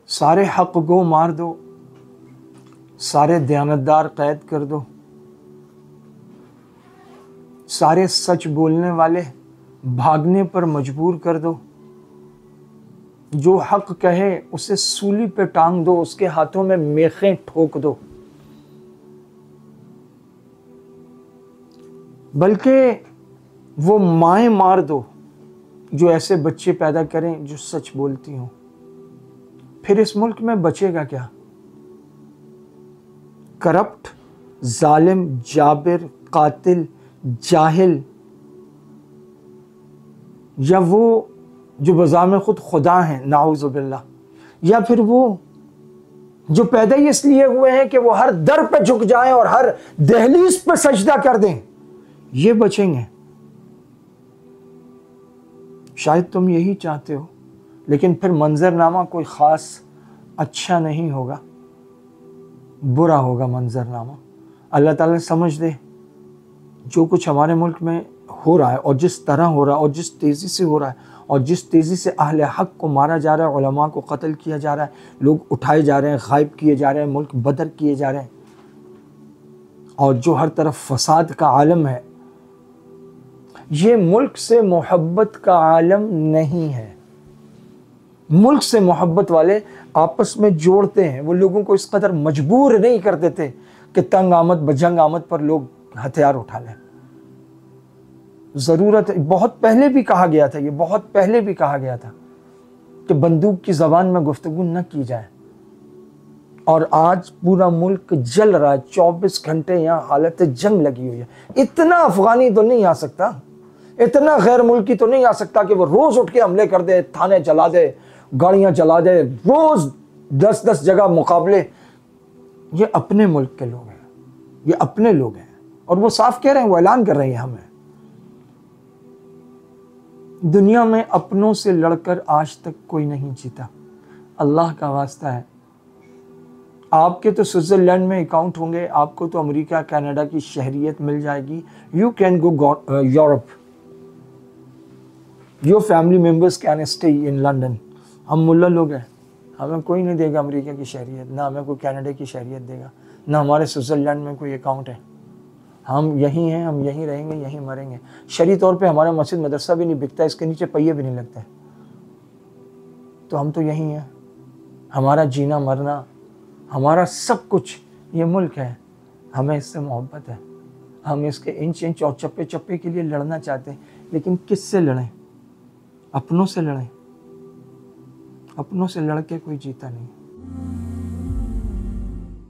सारे हक गो मार दो, सारे दयानतदार कैद कर दो, सारे सच बोलने वाले भागने पर मजबूर कर दो, जो हक कहे उसे सूली पे टांग दो, उसके हाथों में मेखें ठोक दो। बल्कि वो माएं मार दो जो ऐसे बच्चे पैदा करें जो सच बोलती हों। फिर इस मुल्क में बचेगा क्या? करप्ट, जालिम, जाबिर, कातिल, जाहिल, या वो जो बज़ाम में खुद खुदा हैं नाऊज़ु बिल्लाह, या फिर वो जो पैदा ही इसलिए हुए हैं कि वो हर दर पे झुक जाएं और हर दहलीज पे सजदा कर दें, ये बचेंगे। शायद तुम यही चाहते हो, लेकिन फिर मंजरनामा कोई ख़ास अच्छा नहीं होगा, बुरा होगा मंजरनामा। अल्लाह ताला समझ दे जो कुछ हमारे मुल्क में हो रहा है और जिस तरह हो रहा है और जिस तेज़ी से हो रहा है और जिस तेज़ी से अहले हक को मारा जा रहा है, उलमा को कत्ल किया जा रहा है, लोग उठाए जा रहे हैं, गायब किए जा रहे हैं, मुल्क बदर किए जा रहे हैं, और जो हर तरफ फसाद का आलम है, ये मुल्क से मोहब्बत का आलम नहीं है। मुल्क से मोहब्बत वाले आपस में जोड़ते हैं, वो लोगों को इस कदर मजबूर नहीं कर देते कि तंग आमद बजंग आमद पर लोग हथियार उठा लें। ज़रूरत, बहुत पहले भी कहा गया था, ये बहुत पहले भी कहा गया था कि बंदूक की ज़बान में गुफ्तगू न की जाए, और आज पूरा मुल्क जल रहा है। 24 घंटे यहाँ हालत जंग लगी हुई है। इतना अफगानी तो नहीं आ सकता, इतना गैर मुल्की तो नहीं आ सकता कि वो रोज़ उठ के हमले कर दे, थाने जला दे, गाड़ियाँ जला दे, रोज़ 10-10 जगह मुकाबले। ये अपने मुल्क के लोग हैं, ये अपने लोग हैं, और वो साफ कह रहे हैं, वो ऐलान कर रहे हैं हमें। दुनिया में अपनों से लड़कर आज तक कोई नहीं जीता। अल्लाह का वास्ता है, आपके तो स्विट्ज़रलैंड में अकाउंट होंगे, आपको तो अमेरिका कनाडा की शहरियत मिल जाएगी, you can go Europe, your family members can stay in London. हम मुल्ला लोग हैं, हमें कोई नहीं देगा अमेरिका की शहरियत, ना हमें कोई कनाडा की शहरियत देगा, ना हमारे स्विट्ज़रलैंड में कोई अकाउंट है। हम यहीं हैं, हम यहीं रहेंगे, यहीं मरेंगे। शरई तौर पे हमारा मस्जिद मदरसा भी नहीं बिकता, इसके नीचे पहिए भी नहीं लगते, तो हम तो यहीं हैं। हमारा जीना मरना, हमारा सब कुछ ये मुल्क है, हमें इससे मोहब्बत है, हम इसके इंच इंच और चप्पे चप्पे के लिए लड़ना चाहते हैं। लेकिन किससे लड़ें? अपनों से लड़ें। अपनों से लड़ के कोई जीता नहीं।